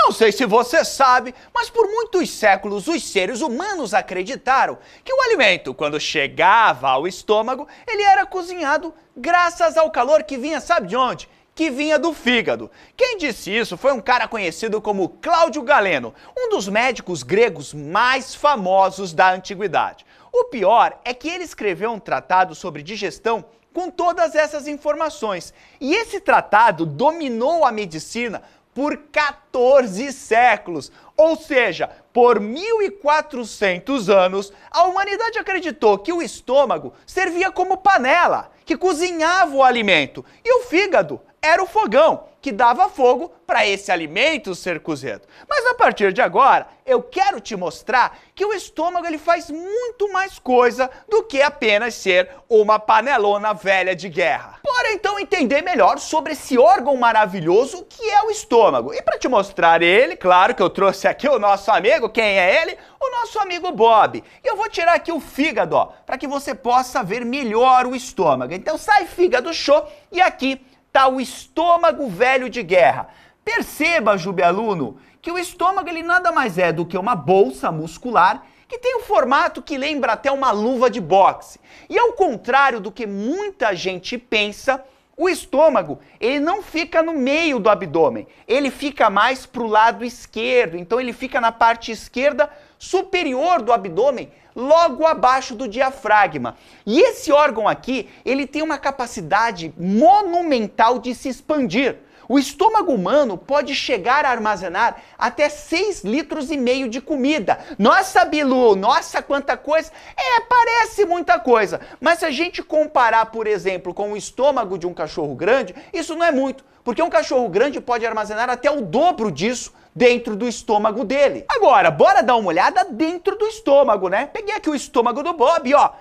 Não sei se você sabe, mas por muitos séculos os seres humanos acreditaram que o alimento, quando chegava ao estômago, ele era cozinhado graças ao calor que vinha, sabe de onde? Que vinha do fígado. Quem disse isso foi um cara conhecido como Cláudio Galeno, um dos médicos gregos mais famosos da antiguidade. O pior é que ele escreveu um tratado sobre digestão com todas essas informações. E esse tratado dominou a medicina por 14 séculos, ou seja, por 1400 anos, a humanidade acreditou que o estômago servia como panela, que cozinhava o alimento, e o fígado era o fogão, que dava fogo para esse alimento ser cozido. Mas a partir de agora, eu quero te mostrar que o estômago ele faz muito mais coisa do que apenas ser uma panelona velha de guerra. Bora então entender melhor sobre esse órgão maravilhoso que é o estômago. E para te mostrar ele, claro que eu trouxe aqui o nosso amigo, quem é ele? O nosso amigo Bob. E eu vou tirar aqui o fígado, ó, para que você possa ver melhor o estômago. Então sai fígado show e aqui tá o estômago velho de guerra. Perceba, Jube aluno, que o estômago ele nada mais é do que uma bolsa muscular que tem um formato que lembra até uma luva de boxe. E ao contrário do que muita gente pensa, o estômago ele não fica no meio do abdômen, ele fica mais para o lado esquerdo, então ele fica na parte esquerda superior do abdômen, logo abaixo do diafragma. E esse órgão aqui, ele tem uma capacidade monumental de se expandir. O estômago humano pode chegar a armazenar até 6,5 litros de comida. Nossa, Bilu, nossa, quanta coisa! Parece muita coisa. Mas se a gente comparar, por exemplo, com o estômago de um cachorro grande, isso não é muito. Porque um cachorro grande pode armazenar até o dobro disso dentro do estômago dele. Agora, bora dar uma olhada dentro do estômago, né? Peguei aqui o estômago do Bob, ó.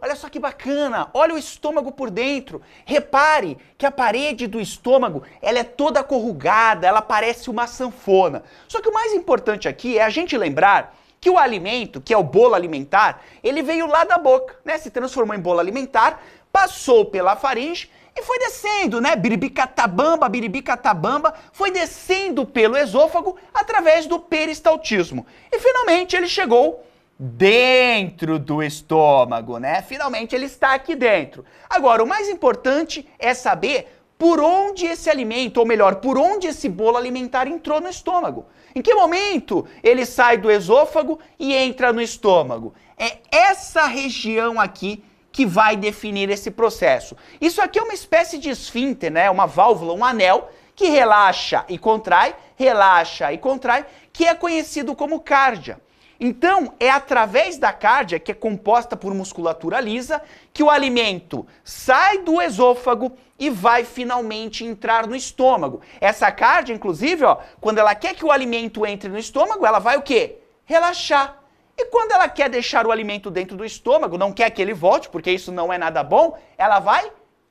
Olha só que bacana, olha o estômago por dentro. Repare que a parede do estômago ela é toda corrugada, ela parece uma sanfona. Só que o mais importante aqui é a gente lembrar que o alimento, que é o bolo alimentar, ele veio lá da boca, né? Se transformou em bolo alimentar, passou pela faringe e foi descendo, né? Biribicatabamba, foi descendo pelo esôfago através do peristaltismo. E finalmente ele chegou dentro do estômago, né? Finalmente ele está aqui dentro. Agora, o mais importante é saber por onde esse alimento, ou melhor, por onde esse bolo alimentar entrou no estômago. Em que momento ele sai do esôfago e entra no estômago? É essa região aqui que vai definir esse processo. Isso aqui é uma espécie de esfíncter, né? Uma válvula, um anel que relaxa e contrai, que é conhecido como cárdia. Então, é através da cárdia, que é composta por musculatura lisa, que o alimento sai do esôfago e vai finalmente entrar no estômago. Essa cárdia, inclusive, ó, quando ela quer que o alimento entre no estômago, ela vai o quê? Relaxar. E quando ela quer deixar o alimento dentro do estômago, não quer que ele volte, porque isso não é nada bom, ela vai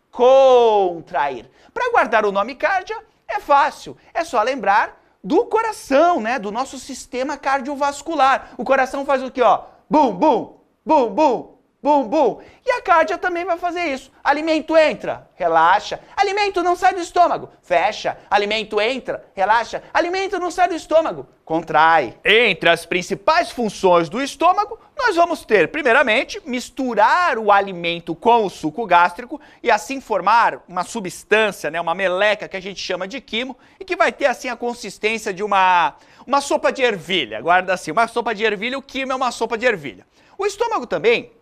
contrair. Para guardar o nome cárdia, é fácil, é só lembrar do coração, né? Do nosso sistema cardiovascular. O coração faz o quê, ó? Bum, bum, bum, bum, bum, bum. E a cárdia também vai fazer isso. Alimento entra, relaxa. Alimento não sai do estômago, fecha. Alimento entra, relaxa. Alimento não sai do estômago, contrai. Entre as principais funções do estômago, nós vamos ter, primeiramente, misturar o alimento com o suco gástrico e assim formar uma substância, né, uma meleca que a gente chama de quimo e que vai ter assim a consistência de uma sopa de ervilha. Guarda assim, uma sopa de ervilha, o quimo é uma sopa de ervilha. O estômago também,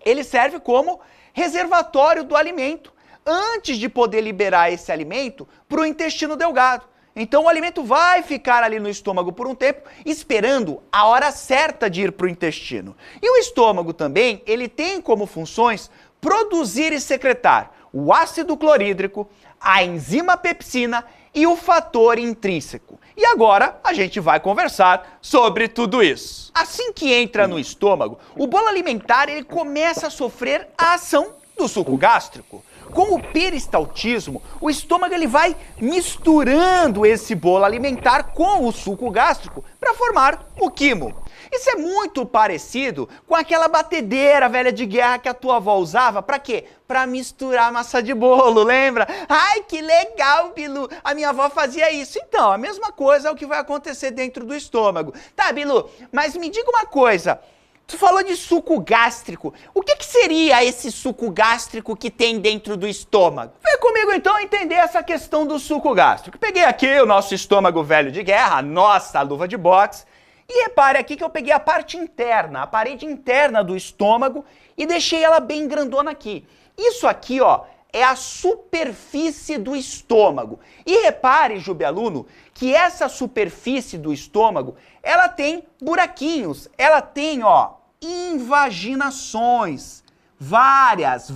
ele serve como reservatório do alimento antes de poder liberar esse alimento para o intestino delgado. Então o alimento vai ficar ali no estômago por um tempo, esperando a hora certa de ir para o intestino. E o estômago também, ele tem como funções produzir e secretar o ácido clorídrico, a enzima pepsina e o fator intrínseco. E agora a gente vai conversar sobre tudo isso. Assim que entra no estômago, o bolo alimentar ele começa a sofrer a ação do suco gástrico. Com o peristaltismo, o estômago ele vai misturando esse bolo alimentar com o suco gástrico para formar o quimo. Isso é muito parecido com aquela batedeira velha de guerra que a tua avó usava para quê? Para misturar massa de bolo, lembra? Ai, que legal, Bilu! A minha avó fazia isso. Então, a mesma coisa é o que vai acontecer dentro do estômago. Tá, Bilu, mas me diga uma coisa. Tu falou de suco gástrico. O que seria esse suco gástrico que tem dentro do estômago? Vem comigo então entender essa questão do suco gástrico. Peguei aqui o nosso estômago velho de guerra, a nossa luva de boxe. E repare aqui que eu peguei a parte interna, a parede interna do estômago e deixei ela bem grandona aqui. Isso aqui, ó, é a superfície do estômago. E repare, Jubialuno, que essa superfície do estômago, ela tem buraquinhos, ela tem, ó, invaginações. Várias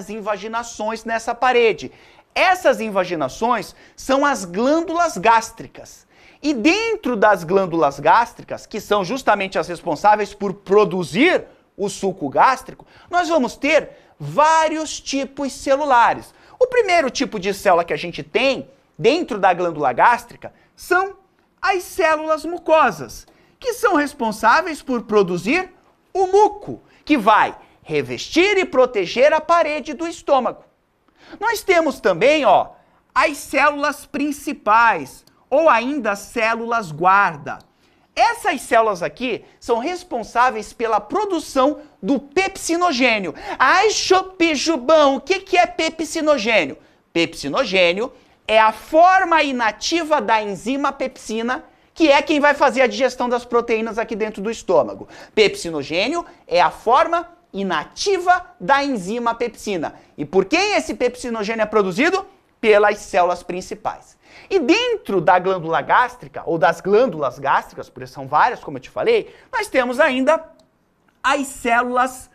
invaginações nessa parede. Essas invaginações são as glândulas gástricas. E dentro das glândulas gástricas, que são justamente as responsáveis por produzir o suco gástrico, nós vamos ter vários tipos celulares. O primeiro tipo de célula que a gente tem dentro da glândula gástrica são as células mucosas, que são responsáveis por produzir o muco, que vai revestir e proteger a parede do estômago. Nós temos também, ó, as células principais, ou ainda células guarda. Essas células aqui são responsáveis pela produção do pepsinogênio. Ai, Jubão, o que é pepsinogênio? Pepsinogênio é a forma inativa da enzima pepsina, que é quem vai fazer a digestão das proteínas aqui dentro do estômago. Pepsinogênio é a forma inativa da enzima pepsina. E por quem esse pepsinogênio é produzido? Pelas células principais. E dentro da glândula gástrica, ou das glândulas gástricas, porque são várias, como eu te falei, nós temos ainda as células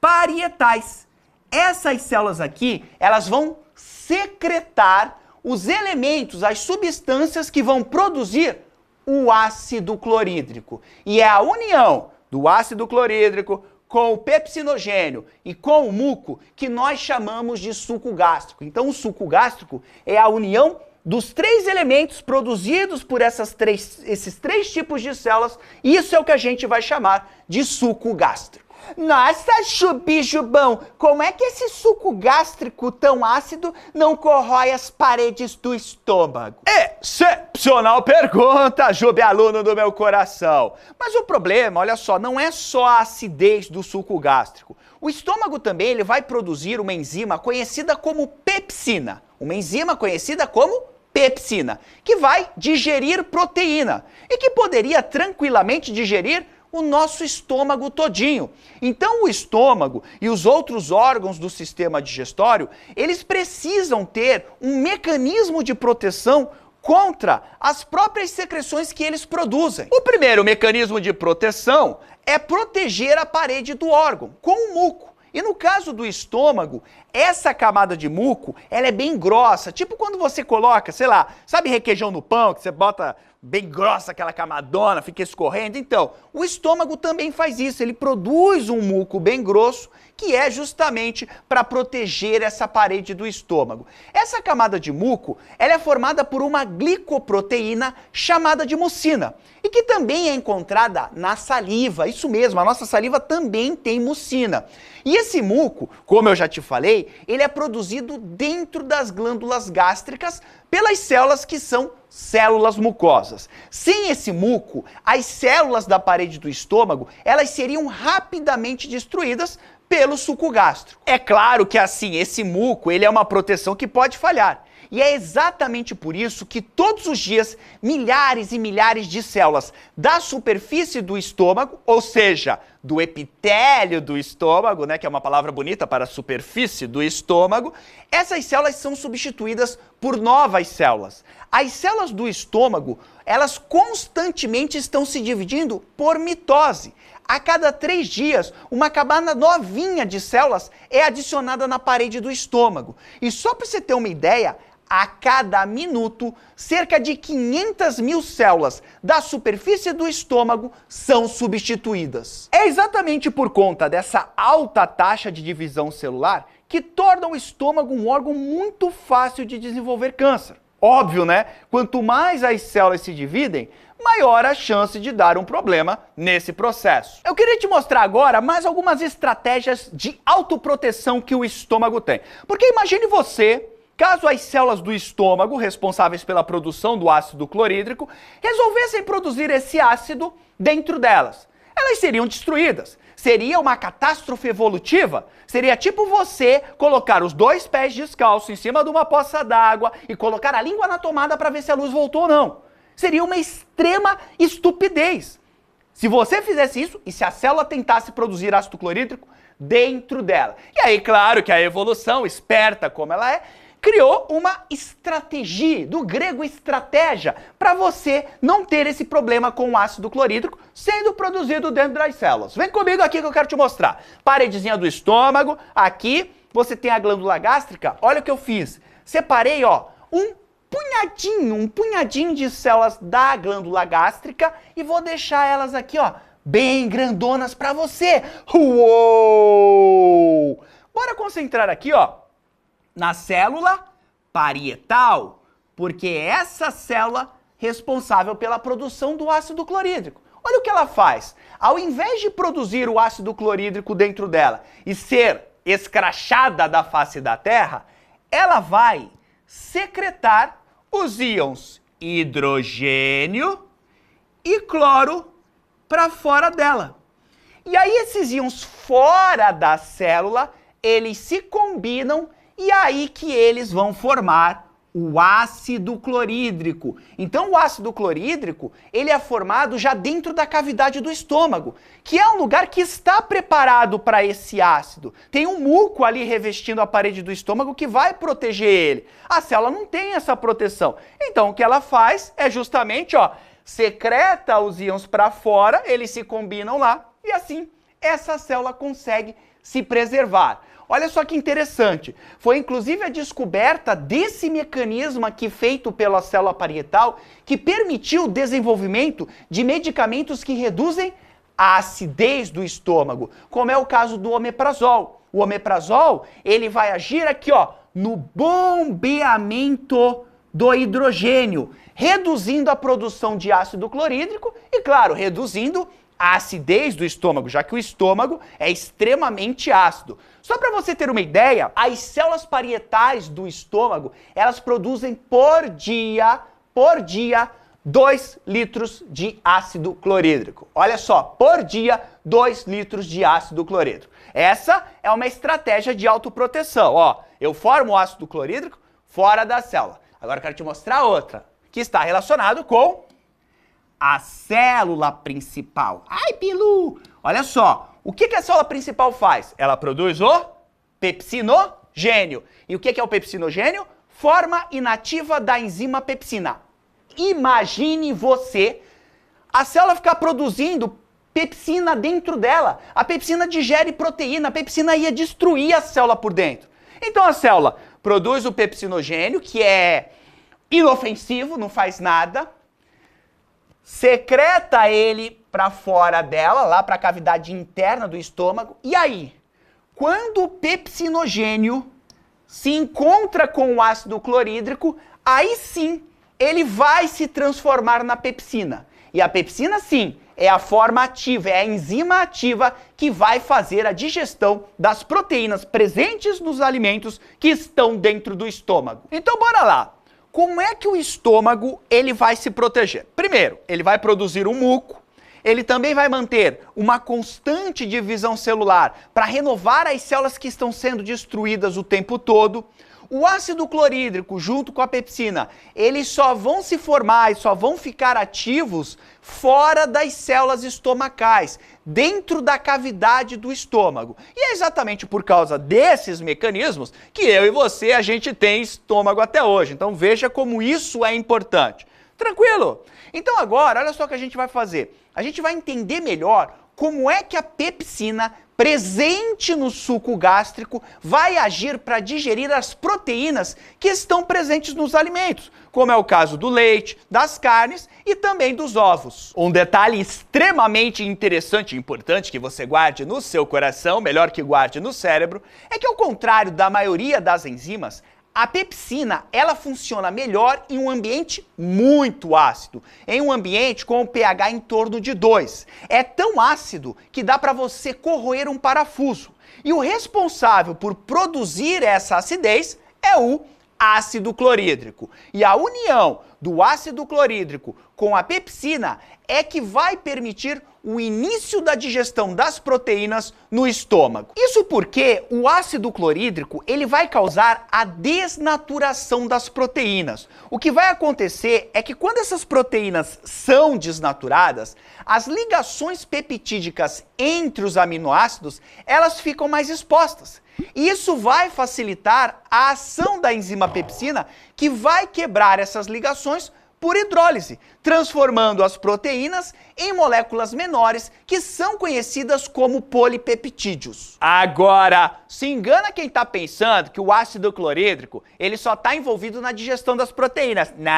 parietais. Essas células aqui, elas vão secretar os elementos, as substâncias que vão produzir o ácido clorídrico. E é a união do ácido clorídrico com o pepsinogênio e com o muco que nós chamamos de suco gástrico. Então, o suco gástrico é a união dos três elementos produzidos por esses três tipos de células, e isso é o que a gente vai chamar de suco gástrico. Nossa, Jubão, como é que esse suco gástrico tão ácido não corrói as paredes do estômago? Excepcional pergunta, Jubialuno do meu coração. Mas o problema, olha só, não é só a acidez do suco gástrico. O estômago também ele vai produzir uma enzima conhecida como pepsina. Uma enzima conhecida como pepsina, que vai digerir proteína e que poderia tranquilamente digerir o nosso estômago todinho. Então o estômago e os outros órgãos do sistema digestório, eles precisam ter um mecanismo de proteção contra as próprias secreções que eles produzem. O primeiro mecanismo de proteção é proteger a parede do órgão com o muco. E no caso do estômago, essa camada de muco, ela é bem grossa, tipo quando você coloca, sei lá, sabe requeijão no pão, que você bota bem grossa aquela camadona, fica escorrendo? Então, o estômago também faz isso, ele produz um muco bem grosso, que é justamente para proteger essa parede do estômago. Essa camada de muco, ela é formada por uma glicoproteína chamada de mucina, e que também é encontrada na saliva, isso mesmo, a nossa saliva também tem mucina. E esse muco, como eu já te falei, ele é produzido dentro das glândulas gástricas pelas células que são células mucosas. Sem esse muco, as células da parede do estômago, elas seriam rapidamente destruídas pelo suco gástrico. É claro que assim, esse muco, ele é uma proteção que pode falhar. E é exatamente por isso que todos os dias milhares e milhares de células da superfície do estômago, ou seja, do epitélio do estômago, né, que é uma palavra bonita para a superfície do estômago, essas células são substituídas por novas células. As células do estômago, elas constantemente estão se dividindo por mitose. A cada 3 dias, uma camada novinha de células é adicionada na parede do estômago. E só para você ter uma ideia, a cada minuto, cerca de 500 mil células da superfície do estômago são substituídas. É exatamente por conta dessa alta taxa de divisão celular que tornam o estômago um órgão muito fácil de desenvolver câncer. Óbvio, né? Quanto mais as células se dividem, maior a chance de dar um problema nesse processo. Eu queria te mostrar agora mais algumas estratégias de autoproteção que o estômago tem. Porque imagine você, caso as células do estômago, responsáveis pela produção do ácido clorídrico, resolvessem produzir esse ácido dentro delas. Elas seriam destruídas. Seria uma catástrofe evolutiva? Seria tipo você colocar os 2 pés descalços em cima de uma poça d'água e colocar a língua na tomada para ver se a luz voltou ou não. Seria uma extrema estupidez. Se você fizesse isso e se a célula tentasse produzir ácido clorídrico dentro dela. E aí, claro que a evolução, esperta como ela é, criou uma estratégia, do grego estratégia, para você não ter esse problema com o ácido clorídrico sendo produzido dentro das células. Vem comigo aqui que eu quero te mostrar. Paredezinha do estômago, aqui você tem a glândula gástrica. Olha o que eu fiz. Separei, ó, um punhadinho de células da glândula gástrica e vou deixar elas aqui, ó, bem grandonas para você. Uou! Bora concentrar aqui, ó, na célula parietal, porque é essa célula responsável pela produção do ácido clorídrico. Olha o que ela faz. Ao invés de produzir o ácido clorídrico dentro dela e ser escrachada da face da Terra, ela vai secretar os íons hidrogênio e cloro para fora dela. E aí esses íons fora da célula, eles se combinam e aí que eles vão formar o ácido clorídrico. Então o ácido clorídrico, ele é formado já dentro da cavidade do estômago, que é um lugar que está preparado para esse ácido. Tem um muco ali revestindo a parede do estômago que vai proteger ele. A célula não tem essa proteção. Então o que ela faz é justamente, ó, secreta os íons para fora, eles se combinam lá e assim essa célula consegue se preservar. Olha só que interessante, foi inclusive a descoberta desse mecanismo aqui feito pela célula parietal que permitiu o desenvolvimento de medicamentos que reduzem a acidez do estômago, como é o caso do omeprazol. O omeprazol, ele vai agir aqui, ó, no bombeamento do hidrogênio, reduzindo a produção de ácido clorídrico e, claro, reduzindo a acidez do estômago, já que o estômago é extremamente ácido. Só para você ter uma ideia, as células parietais do estômago, elas produzem por dia, 2 litros de ácido clorídrico. Olha só, por dia, 2 litros de ácido clorídrico. Essa é uma estratégia de autoproteção. Ó, eu formo o ácido clorídrico fora da célula. Agora eu quero te mostrar outra, que está relacionado com a célula principal. Ai, Pilu! Olha só, o que a célula principal faz? Ela produz o pepsinogênio. E o que é o pepsinogênio? Forma inativa da enzima pepsina. Imagine você, a célula ficar produzindo pepsina dentro dela. A pepsina digere proteína, a pepsina ia destruir a célula por dentro. Então a célula produz o pepsinogênio, que é inofensivo, não faz nada, secreta ele para fora dela, lá para a cavidade interna do estômago. E aí, quando o pepsinogênio se encontra com o ácido clorídrico, aí sim ele vai se transformar na pepsina. E a pepsina, sim, é a forma ativa, é a enzima ativa que vai fazer a digestão das proteínas presentes nos alimentos que estão dentro do estômago. Então, bora lá. Como é que o estômago ele vai se proteger? Primeiro, ele vai produzir um muco, ele também vai manter uma constante divisão celular para renovar as células que estão sendo destruídas o tempo todo. O ácido clorídrico junto com a pepsina, eles só vão se formar e só vão ficar ativos fora das células estomacais, dentro da cavidade do estômago. E é exatamente por causa desses mecanismos que eu e você, a gente tem estômago até hoje. Então veja como isso é importante. Tranquilo? Então agora, olha só o que a gente vai fazer. A gente vai entender melhor como é que a pepsina presente no suco gástrico vai agir para digerir as proteínas que estão presentes nos alimentos. como é o caso do leite, das carnes e também dos ovos. Um detalhe extremamente interessante e importante que você guarde no seu coração, melhor que guarde no cérebro, é que ao contrário da maioria das enzimas, a pepsina, ela funciona melhor em um ambiente muito ácido, em um ambiente com um pH em torno de 2. É tão ácido que dá para você corroer um parafuso. E o responsável por produzir essa acidez é o ácido clorídrico. E a união do ácido clorídrico com a pepsina é que vai permitir o início da digestão das proteínas no estômago. Isso porque o ácido clorídrico ele vai causar a desnaturação das proteínas. O que vai acontecer é que quando essas proteínas são desnaturadas, as ligações peptídicas entre os aminoácidos, elas ficam mais expostas. Isso vai facilitar a ação da enzima pepsina, que vai quebrar essas ligações por hidrólise, transformando as proteínas em moléculas menores que são conhecidas como polipeptídeos. Agora, se engana quem está pensando que o ácido clorídrico ele só está envolvido na digestão das proteínas. Não.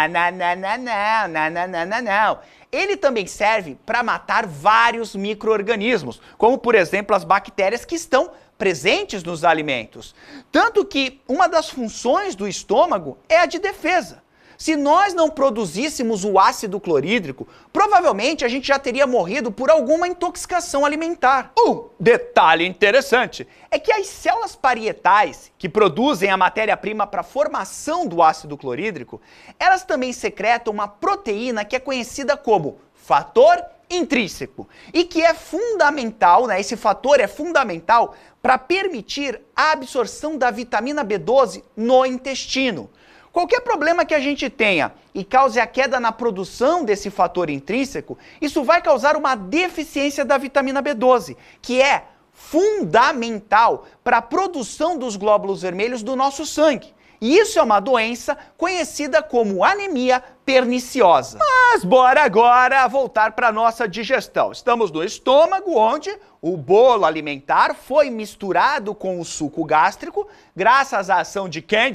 Ele também serve para matar vários micro-organismos, como por exemplo as bactérias que estão presentes nos alimentos. Tanto que uma das funções do estômago é a de defesa. Se nós não produzíssemos o ácido clorídrico, provavelmente a gente já teria morrido por alguma intoxicação alimentar. Um detalhe interessante é que as células parietais, que produzem a matéria-prima para a formação do ácido clorídrico, elas também secretam uma proteína que é conhecida como fator intrínseco e que é fundamental, né? Esse fator é fundamental para permitir a absorção da vitamina B12 no intestino. Qualquer problema que a gente tenha e cause a queda na produção desse fator intrínseco, isso vai causar uma deficiência da vitamina B12, que é fundamental para a produção dos glóbulos vermelhos do nosso sangue. E isso é uma doença conhecida como anemia perniciosa. Mas bora agora voltar para a nossa digestão. Estamos no estômago, onde o bolo alimentar foi misturado com o suco gástrico, graças à ação de quem?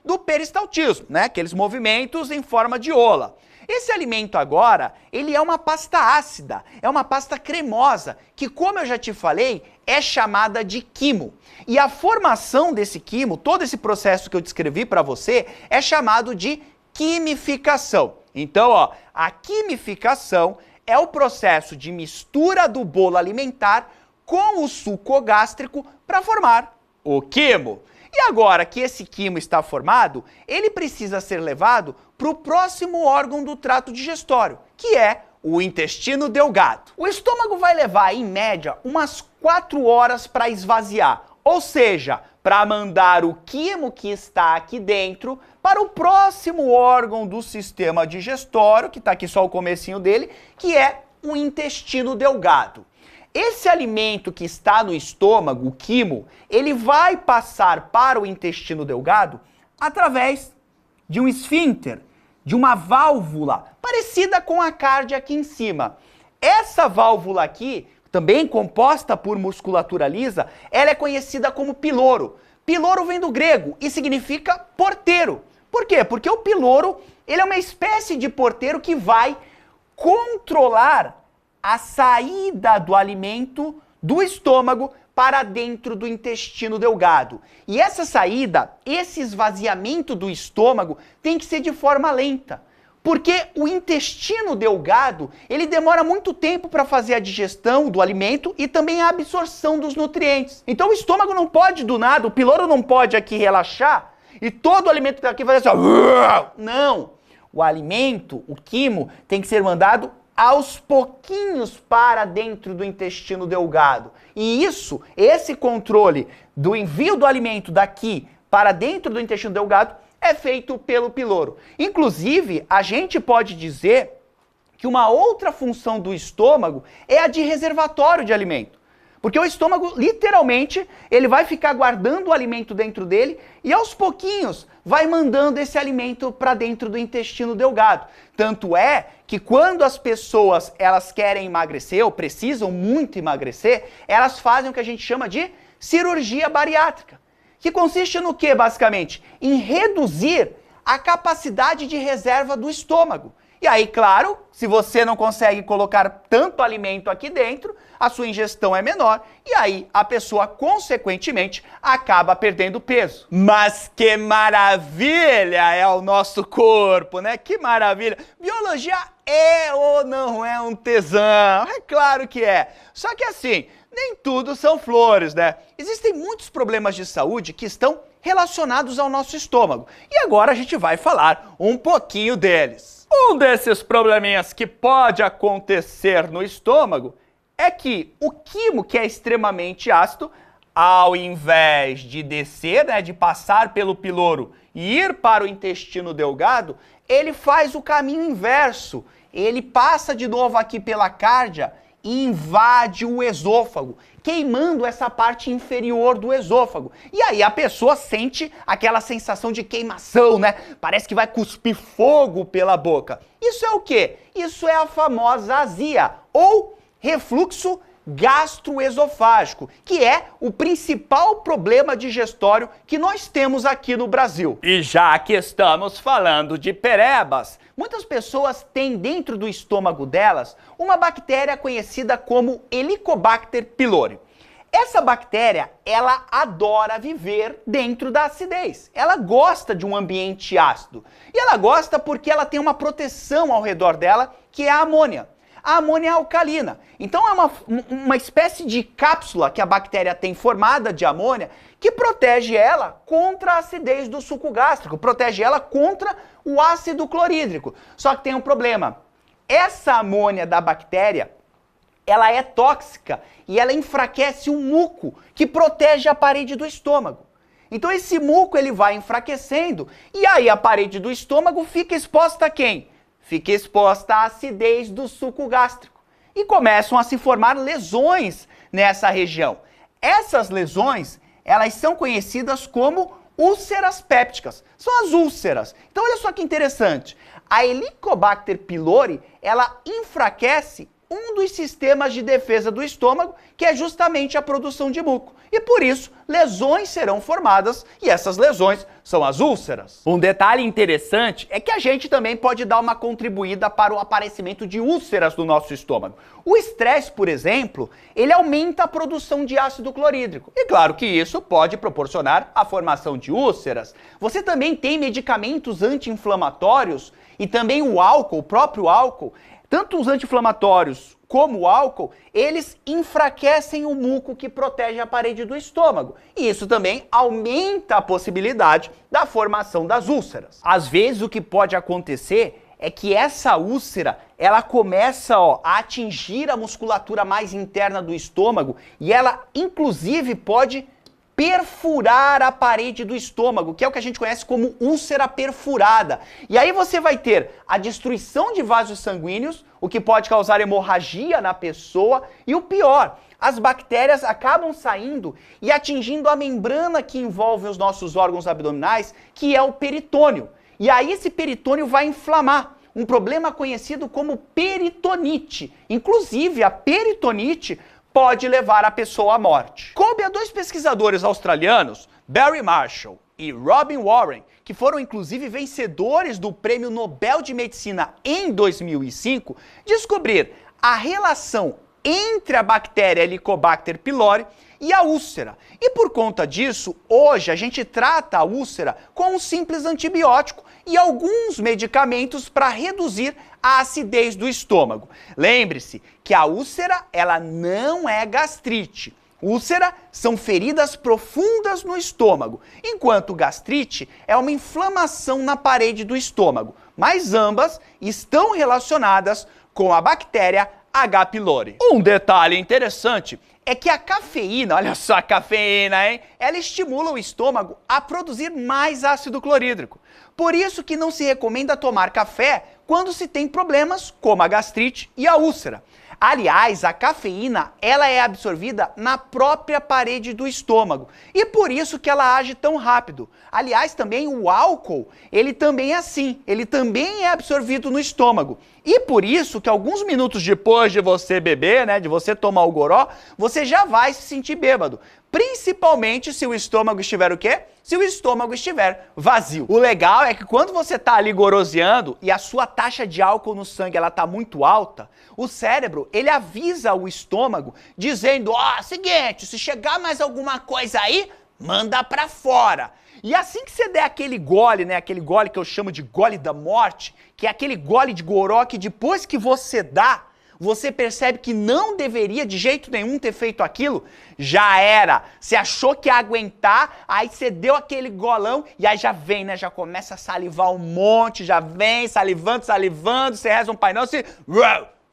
Do peristaltismo, né? Aqueles movimentos em forma de ola. Esse alimento agora, ele é uma pasta ácida, é uma pasta cremosa, que como eu já te falei, é chamada de quimo. E a formação desse quimo, todo esse processo que eu descrevi para você, é chamado de quimificação. Então, ó, a quimificação é o processo de mistura do bolo alimentar com o suco gástrico para formar o quimo. E agora que esse quimo está formado, ele precisa ser levado para o próximo órgão do trato digestório, que é o intestino delgado. O estômago vai levar, em média, umas 4 horas para esvaziar, ou seja, para mandar o quimo que está aqui dentro para o próximo órgão do sistema digestório, que está aqui só o comecinho dele, que é o intestino delgado. Esse alimento que está no estômago, o quimo, ele vai passar para o intestino delgado através de um esfíncter, de uma válvula, parecida com a cárdia aqui em cima. Essa válvula aqui, também composta por musculatura lisa, ela é conhecida como piloro. Piloro vem do grego e significa porteiro. Por quê? Porque o piloro, ele é uma espécie de porteiro que vai controlar a saída do alimento do estômago para dentro do intestino delgado. E essa saída, esse esvaziamento do estômago tem que ser de forma lenta, porque o intestino delgado, ele demora muito tempo para fazer a digestão do alimento e também a absorção dos nutrientes. Então o estômago não pode do nada, o piloro não pode aqui relaxar e todo o alimento daqui fazer assim, ó. Não! O alimento, o quimo, tem que ser mandado aos pouquinhos para dentro do intestino delgado. E esse controle do envio do alimento daqui para dentro do intestino delgado é feito pelo piloro. Inclusive, a gente pode dizer que uma outra função do estômago é a de reservatório de alimento. Porque o estômago, literalmente, ele vai ficar guardando o alimento dentro dele e aos pouquinhos vai mandando esse alimento para dentro do intestino delgado. Tanto é que quando as pessoas elas querem emagrecer ou precisam muito emagrecer, elas fazem o que a gente chama de cirurgia bariátrica. Que consiste no quê, basicamente? Em reduzir a capacidade de reserva do estômago. E aí, claro, se você não consegue colocar tanto alimento aqui dentro, a sua ingestão é menor e aí a pessoa, consequentemente, acaba perdendo peso. Mas que maravilha é o nosso corpo, né? Que maravilha! Biologia é ou não é um tesão? É claro que é. Só que assim, nem tudo são flores, né? Existem muitos problemas de saúde que estão relacionados ao nosso estômago. E agora a gente vai falar um pouquinho deles. Um desses probleminhas que pode acontecer no estômago é que o quimo, que é extremamente ácido, ao invés de descer, né, de passar pelo piloro e ir para o intestino delgado, ele faz o caminho inverso. Ele passa de novo aqui pela cárdia e invade o esôfago, queimando essa parte inferior do esôfago. E aí a pessoa sente aquela sensação de queimação, né? Parece que vai cuspir fogo pela boca. Isso é o quê? Isso é a famosa azia, ou refluxo gastroesofágico, que é o principal problema digestório que nós temos aqui no Brasil. E já que estamos falando de perebas, muitas pessoas têm dentro do estômago delas uma bactéria conhecida como Helicobacter pylori. Essa bactéria, ela adora viver dentro da acidez. Ela gosta de um ambiente ácido. E ela gosta porque ela tem uma proteção ao redor dela, que é a amônia. A amônia é alcalina. Então é uma espécie de cápsula que a bactéria tem formada de amônia que protege ela contra a acidez do suco gástrico, protege ela contra o ácido clorídrico. Só que tem um problema. Essa amônia da bactéria, ela é tóxica e ela enfraquece o muco que protege a parede do estômago. Então esse muco ele vai enfraquecendo e aí a parede do estômago fica exposta a quem? Fica exposta à acidez do suco gástrico e começam a se formar lesões nessa região. Essas lesões, elas são conhecidas como úlceras pépticas. São as úlceras. Então olha só que interessante. A Helicobacter pylori, ela enfraquece um dos sistemas de defesa do estômago, que é justamente a produção de muco. E por isso, lesões serão formadas e essas lesões são as úlceras. Um detalhe interessante é que a gente também pode dar uma contribuída para o aparecimento de úlceras no nosso estômago. O estresse, por exemplo, ele aumenta a produção de ácido clorídrico. E claro que isso pode proporcionar a formação de úlceras. Você também tem medicamentos anti-inflamatórios e também o álcool, o próprio álcool. Tanto os anti-inflamatórios como o álcool, eles enfraquecem o muco que protege a parede do estômago. E isso também aumenta a possibilidade da formação das úlceras. Às vezes o que pode acontecer é que essa úlcera, ela começa a atingir a musculatura mais interna do estômago e ela, inclusive, pode perfurar a parede do estômago, que é o que a gente conhece como úlcera perfurada. E aí você vai ter a destruição de vasos sanguíneos, o que pode causar hemorragia na pessoa, e o pior, as bactérias acabam saindo e atingindo a membrana que envolve os nossos órgãos abdominais, que é o peritônio. E aí esse peritônio vai inflamar, um problema conhecido como peritonite. Inclusive, a peritonite pode levar a pessoa à morte. Coube a dois pesquisadores australianos, Barry Marshall e Robin Warren, que foram inclusive vencedores do Prêmio Nobel de Medicina em 2005, descobrir a relação entre a bactéria Helicobacter pylori e a úlcera. E por conta disso, hoje a gente trata a úlcera com um simples antibiótico e alguns medicamentos para reduzir a acidez do estômago. Lembre-se que a úlcera, ela não é gastrite. Úlcera são feridas profundas no estômago, enquanto gastrite é uma inflamação na parede do estômago, mas ambas estão relacionadas com a bactéria H. pylori. Um detalhe interessante é que a cafeína, olha só a cafeína, hein? Ela estimula o estômago a produzir mais ácido clorídrico. Por isso que não se recomenda tomar café quando se tem problemas como a gastrite e a úlcera. Aliás, a cafeína, ela é absorvida na própria parede do estômago e por isso que ela age tão rápido. Aliás, também o álcool, ele também é assim, ele também é absorvido no estômago. E por isso que alguns minutos depois de você beber, né, de você tomar o goró, você já vai se sentir bêbado. principalmente se o estômago estiver o quê? Se o estômago estiver vazio. O legal é que quando você está ali goroseando e a sua taxa de álcool no sangue ela tá muito alta, o cérebro, ele avisa o estômago dizendo, ó, seguinte, se chegar mais alguma coisa aí, manda pra fora. E assim que você der aquele gole, né, aquele gole que eu chamo de gole da morte, que é aquele gole de goró que depois que você dá, você percebe que não deveria de jeito nenhum ter feito aquilo, já era. Você achou que ia aguentar, aí você deu aquele golão e aí já vem, né? Já começa a salivar um monte, já vem salivando, salivando, você reza um Pai Nosso e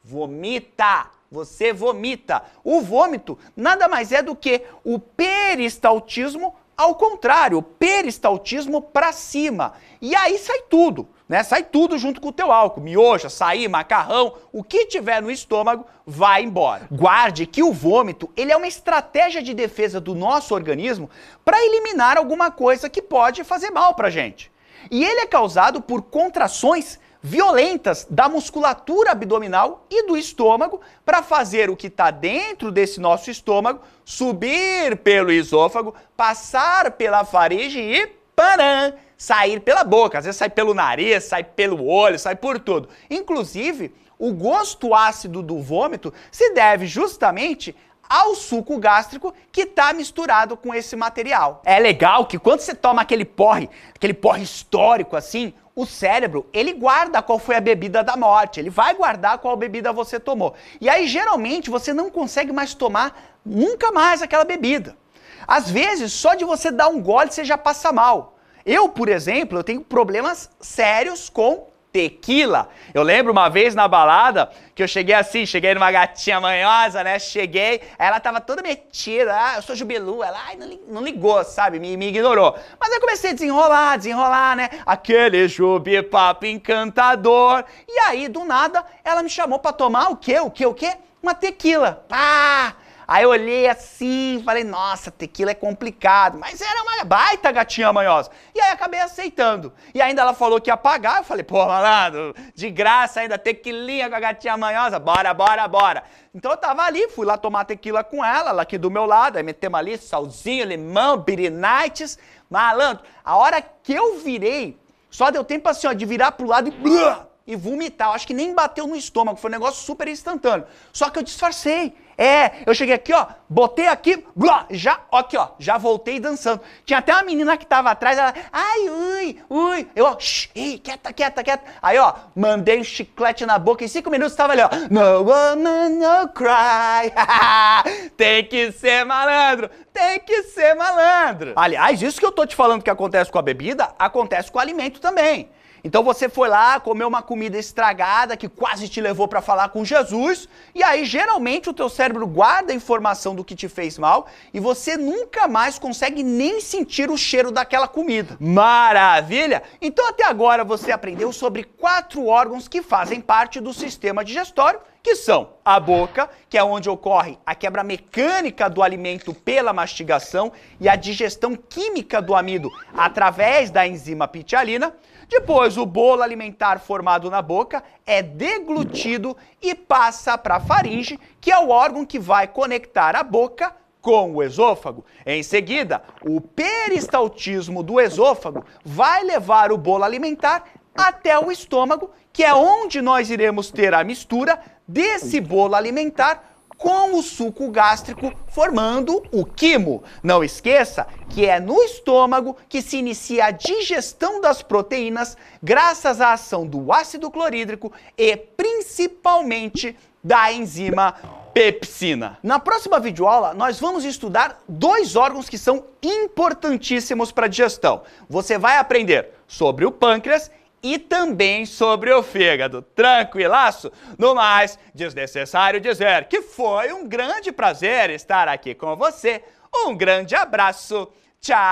vomita. Você vomita. O vômito nada mais é do que o peristaltismo ao contrário, o peristaltismo para cima. E aí sai tudo. Né? Sai tudo junto com o teu álcool, miojo, açaí, macarrão, o que tiver no estômago vai embora. Guarde que o vômito, ele é uma estratégia de defesa do nosso organismo para eliminar alguma coisa que pode fazer mal pra gente. E ele é causado por contrações violentas da musculatura abdominal e do estômago para fazer o que está dentro desse nosso estômago subir pelo esôfago, passar pela faringe e param! Sair pela boca, às vezes sai pelo nariz, sai pelo olho, sai por tudo. Inclusive, o gosto ácido do vômito se deve justamente ao suco gástrico que está misturado com esse material. É legal que quando você toma aquele porre histórico assim, o cérebro, ele guarda qual foi a bebida da morte, ele vai guardar qual bebida você tomou. E aí, geralmente, você não consegue mais tomar nunca mais aquela bebida. Às vezes, só de você dar um gole, você já passa mal. Eu, por exemplo, eu tenho problemas sérios com tequila. Eu lembro uma vez na balada que eu cheguei numa gatinha manhosa, né? Cheguei, ela tava toda metida, eu sou Jubilu, ela não ligou, sabe? Me ignorou. Mas eu comecei a desenrolar, né? Aquele jubipapo encantador. E aí, do nada, ela me chamou pra tomar o quê? Uma tequila. Aí eu olhei assim, falei, nossa, tequila é complicado, mas era uma baita gatinha manhosa. E aí acabei aceitando. E ainda ela falou que ia pagar, eu falei, pô, malandro, de graça ainda, tequilinha com a gatinha manhosa, bora. Então eu tava ali, fui lá tomar tequila com ela aqui do meu lado, aí metemos ali salzinho, limão, birinites, malandro. A hora que eu virei, só deu tempo assim, ó, de virar pro lado e vomitar. Eu acho que nem bateu no estômago, foi um negócio super instantâneo. Só que eu disfarcei. Eu cheguei aqui, ó, botei aqui, já voltei dançando. Tinha até uma menina que tava atrás, ela, ai, ui, eu, ó, quieta. Aí, ó, mandei um chiclete na boca, em 5 minutos tava ali, ó, no woman, no cry. Tem que ser malandro. Aliás, isso que eu tô te falando que acontece com a bebida, acontece com o alimento também. Então você foi lá, comeu uma comida estragada que quase te levou para falar com Jesus, e aí geralmente o teu cérebro guarda a informação do que te fez mal e você nunca mais consegue nem sentir o cheiro daquela comida. Maravilha! Então até agora você aprendeu sobre 4 órgãos que fazem parte do sistema digestório, que são a boca, que é onde ocorre a quebra mecânica do alimento pela mastigação e a digestão química do amido através da enzima pitialina. Depois, o bolo alimentar formado na boca é deglutido e passa para a faringe, que é o órgão que vai conectar a boca com o esôfago. Em seguida, o peristaltismo do esôfago vai levar o bolo alimentar até o estômago, que é onde nós iremos ter a mistura desse bolo alimentar com o suco gástrico formando o quimo. Não esqueça que é no estômago que se inicia a digestão das proteínas graças à ação do ácido clorídrico e principalmente da enzima pepsina. Na próxima videoaula, nós vamos estudar 2 órgãos que são importantíssimos para a digestão. Você vai aprender sobre o pâncreas e também sobre o fígado. Tranquilaço? No mais, desnecessário dizer que foi um grande prazer estar aqui com você. Um grande abraço. Tchau!